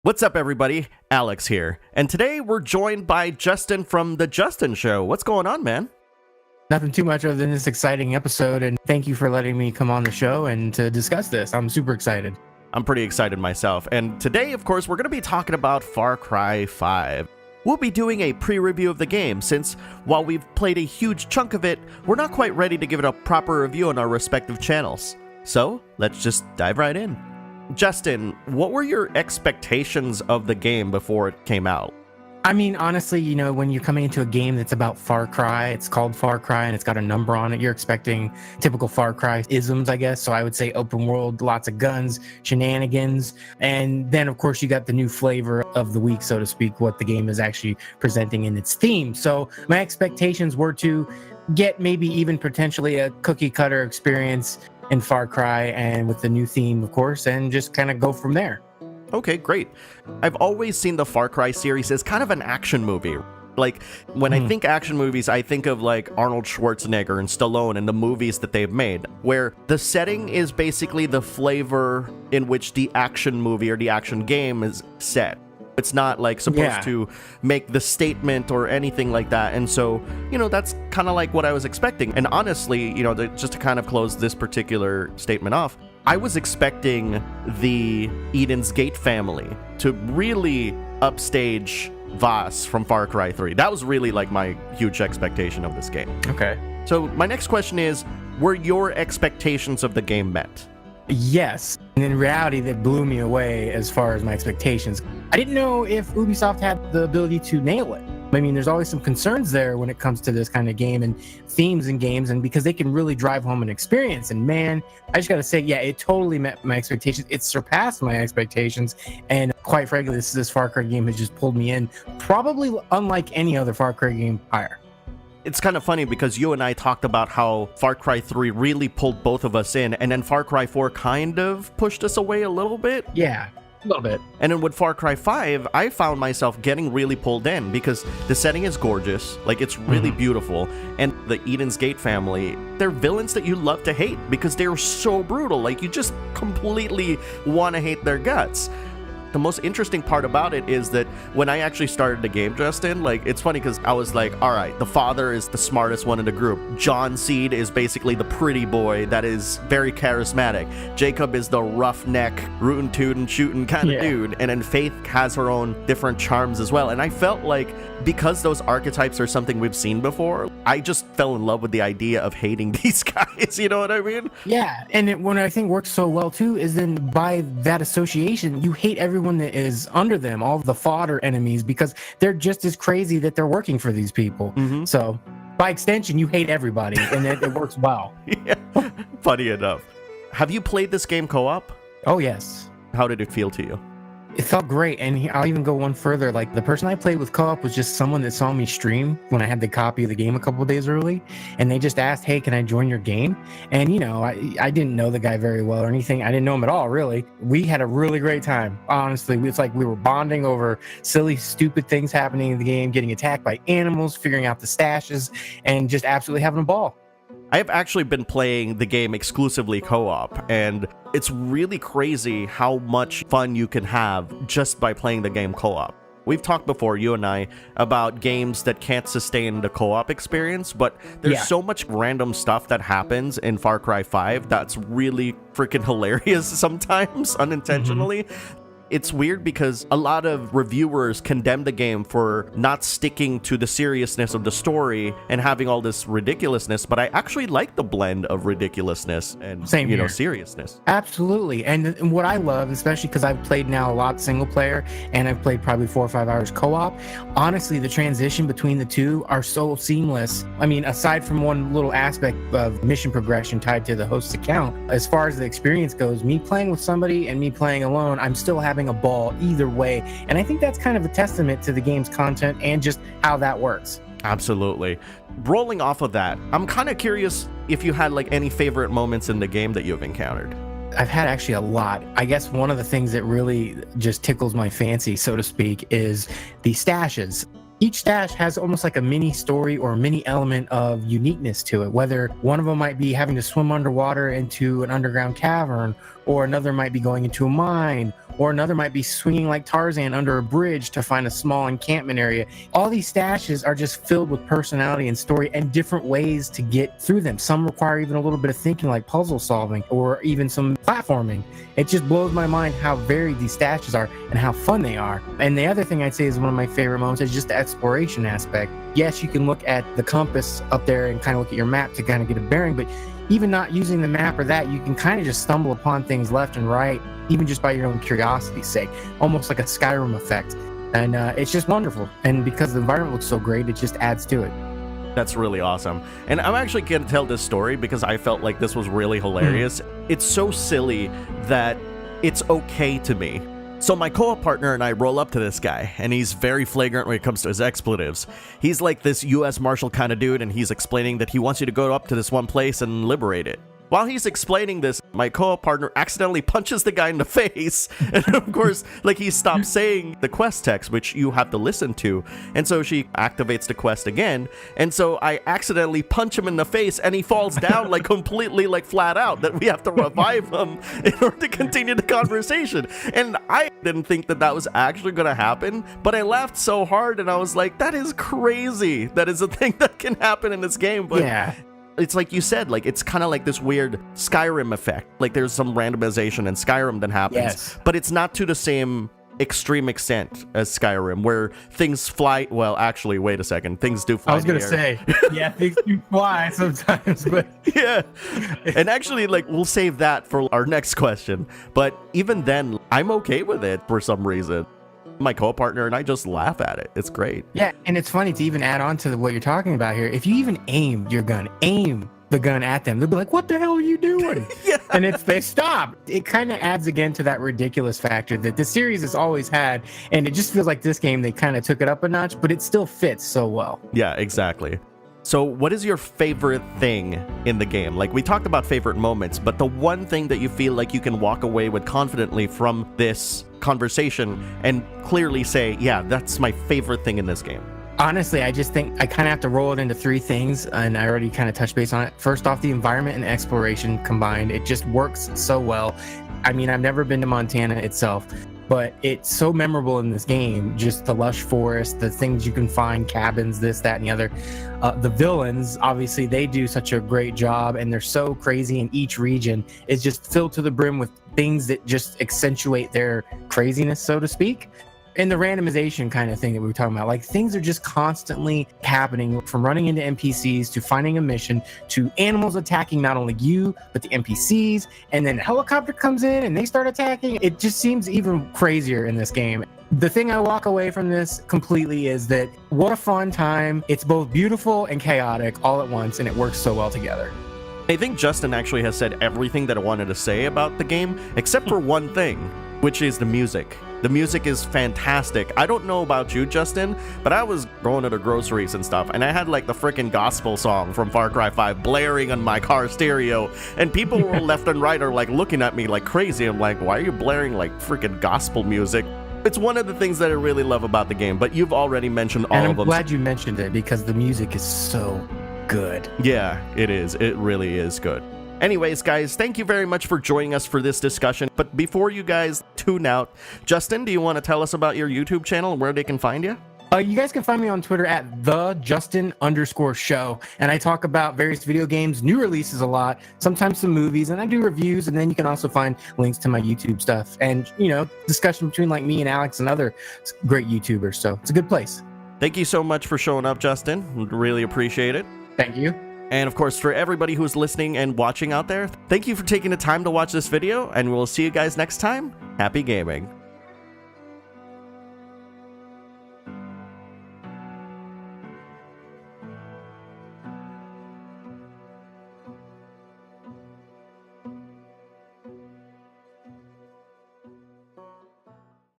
What's up, everybody? Alex here. And today we're joined by Justin from The Justin Show. What's going on, man? Nothing too much other than this exciting episode, and thank you for letting me come on the show and to discuss this. I'm super excited. I'm pretty excited myself. And today, of course, we're going to be talking about Far Cry 5. We'll be doing a pre-review of the game since, while we've played a huge chunk of it, we're not quite ready to give it a proper review on our respective channels. So, let's just dive right in. Justin, what were your expectations of the game before it came out? I mean, honestly, when you're coming into a game that's about Far Cry, it's called Far Cry and it's got a number on it, you're expecting typical Far Cry isms, I guess. So I would say open world, lots of guns, shenanigans. And then, of course, you got the new flavor of the week, so to speak, what the game is actually presenting in its theme. So my expectations were to get maybe even potentially a cookie cutter experience in Far Cry and with the new theme, of course, and just kind of go from there. Okay, great. I've always seen the Far Cry series as kind of an action movie. Like, when I think action movies, I think of like Arnold Schwarzenegger and Stallone and the movies that they've made, where the setting is basically the flavor in which the action movie or the action game is set. It's not like supposed to make the statement or anything like that. And so, that's kind of like what I was expecting. And honestly, just to kind of close this particular statement off, I was expecting the Eden's Gate family to really upstage Vaas from Far Cry 3. That was really like my huge expectation of this game. Okay. So my next question is, were your expectations of the game met? Yes. And in reality, that blew me away as far as my expectations. I didn't know if Ubisoft had the ability to nail it. I mean, there's always some concerns there when it comes to this kind of game and themes in games, and because they can really drive home an experience. And man, I just got to say, it totally met my expectations. It surpassed my expectations. And quite frankly, this Far Cry game has just pulled me in, probably unlike any other Far Cry game prior. It's kind of funny because you and I talked about how Far Cry 3 really pulled both of us in, and then Far Cry 4 kind of pushed us away a little bit. Yeah, a little bit. And then with Far Cry 5, I found myself getting really pulled in because the setting is gorgeous, like it's really beautiful, and the Eden's Gate family, they're villains that you love to hate because they're so brutal, like you just completely want to hate their guts. The most interesting part about it is that when I actually started the game, Justin, like, it's funny because I was like, all right, the father is the smartest one in the group. John Seed is basically the pretty boy that is very charismatic. Jacob is the roughneck, rootin' tootin' shootin' kind of dude. And then Faith has her own different charms as well. And I felt like because those archetypes are something we've seen before, I just fell in love with the idea of hating these guys. You know what I mean? Yeah. And what I think works so well too is then by that association, you hate everyone that is under them, all the fodder enemies, because they're just as crazy that they're working for these people. So by extension, you hate everybody, and it works well. Yeah, funny enough. Have you played this game co-op? Oh, yes. How did it feel to you? It felt great, and I'll even go one further. Like, the person I played with co-op was just someone that saw me stream when I had the copy of the game a couple of days early, and they just asked, hey, can I join your game? And, I didn't know the guy very well or anything. I didn't know him at all, really. We had a really great time. Honestly, it's like we were bonding over silly, stupid things happening in the game, getting attacked by animals, figuring out the stashes, and just absolutely having a ball. I have actually been playing the game exclusively co-op, and it's really crazy how much fun you can have just by playing the game co-op. We've talked before, you and I, about games that can't sustain the co-op experience, but there's so much random stuff that happens in Far Cry 5 that's really freaking hilarious sometimes, unintentionally. It's weird because a lot of reviewers condemn the game for not sticking to the seriousness of the story and having all this ridiculousness, but I actually like the blend of ridiculousness and seriousness. Absolutely. And what I love, especially because I've played now a lot single player and I've played probably 4 or 5 hours co-op, honestly, the transition between the two are so seamless. I mean, aside from one little aspect of mission progression tied to the host's account, as far as the experience goes, me playing with somebody and me playing alone, I'm still having a ball either way. And I think that's kind of a testament to the game's content and just how that works. Absolutely. Rolling off of that, I'm kind of curious if you had like any favorite moments in the game that you've encountered. I've had actually a lot. I guess one of the things that really just tickles my fancy, so to speak, is the stashes. Each stash has almost like a mini story or a mini element of uniqueness to it, whether one of them might be having to swim underwater into an underground cavern, or another might be going into a mine, or another might be swinging like Tarzan under a bridge to find a small encampment area. All these stashes are just filled with personality and story and different ways to get through them. Some require even a little bit of thinking, like puzzle solving or even some platforming. It just blows my mind how varied these stashes are and how fun they are. And the other thing I'd say is one of my favorite moments is just the exploration aspect. Yes, you can look at the compass up there and kind of look at your map to kind of get a bearing, but even not using the map or that, you can kind of just stumble upon things left and right, even just by your own curiosity's sake, almost like a Skyrim effect. And it's just wonderful. And because the environment looks so great, it just adds to it. That's really awesome. And I'm actually going to tell this story because I felt like this was really hilarious. It's so silly that it's okay to me. So my co-op partner and I roll up to this guy, and he's very flagrant when it comes to his expletives. He's like this U.S. Marshal kind of dude, and he's explaining that he wants you to go up to this one place and liberate it. While he's explaining this, my co-op partner accidentally punches the guy in the face. And of course, like, he stops saying the quest text, which you have to listen to. And so she activates the quest again. And so I accidentally punch him in the face, and he falls down like completely like flat out, that we have to revive him in order to continue the conversation. And I didn't think that that was actually going to happen, but I laughed so hard, and I was like, that is crazy. That is a thing that can happen in this game. But Yeah. it's like you said, like, it's kind of like this weird Skyrim effect. Like, there's some randomization in Skyrim that happens, Yes. but it's not to the same extreme extent as Skyrim, where things fly. Well, actually, wait a second. Things do fly. I was going to say, yeah, things do fly sometimes, but Yeah. And actually, like, we'll save that for our next question. But even then, I'm okay with it for some reason. My co-partner and I just laugh at it. It's great. yeah, and it's funny to even add on to what you're talking about here. If you even aim the gun at them, they'll be like, what the hell are you doing? Yeah. And they stop. It kind of adds again to that ridiculous factor that the series has always had, and it just feels like this game, they kind of took it up a notch, but it still fits so well. Yeah, exactly. So what is your favorite thing in the game? Like, we talked about favorite moments, but the one thing that you feel like you can walk away with confidently from this conversation and clearly say, yeah, that's my favorite thing in this game. Honestly, I just think I kind of have to roll it into three things, and I already kind of touched base on it. First off, the environment and exploration combined, it just works so well. I mean, I've never been to Montana itself, but it's so memorable in this game. Just the lush forest, the things you can find, cabins, this, that, and the other. The villains, obviously, they do such a great job, and they're so crazy in each region. It's just filled to the brim with things that just accentuate their craziness, so to speak. And the randomization kind of thing that we were talking about, like, things are just constantly happening, from running into NPCs to finding a mission to animals attacking not only you but the NPCs, and then a helicopter comes in and they start attacking. It just seems even crazier in this game. The thing I walk away from this completely is that what a fun time. It's both beautiful and chaotic all at once, and it works so well together. I think Justin actually has said everything that I wanted to say about the game, except for one thing, which is the music. The music is fantastic. I don't know about you, Justin, but I was going to the groceries and stuff, and I had like the freaking gospel song from Far Cry 5 blaring on my car stereo, and people were left and right are like looking at me like crazy. I'm like, why are you blaring like freaking gospel music? It's one of the things that I really love about the game, but you've already mentioned all And of I'm them. glad you mentioned it, because the music is so good. Yeah, it is. It really is good. Anyways, guys, thank you very much for joining us for this discussion. But before you guys tune out, Justin, do you want to tell us about your YouTube channel and where they can find you? You guys can find me on Twitter at @TheJustin_show, and I talk about various video games, new releases a lot, sometimes some movies, and I do reviews. And then you can also find links to my YouTube stuff and, you know, discussion between like me and Alex and other great YouTubers. So it's a good place. Thank you so much for showing up, Justin. Really appreciate it. Thank you. And of course, for everybody who's listening and watching out there, thank you for taking the time to watch this video, and we'll see you guys next time. Happy gaming.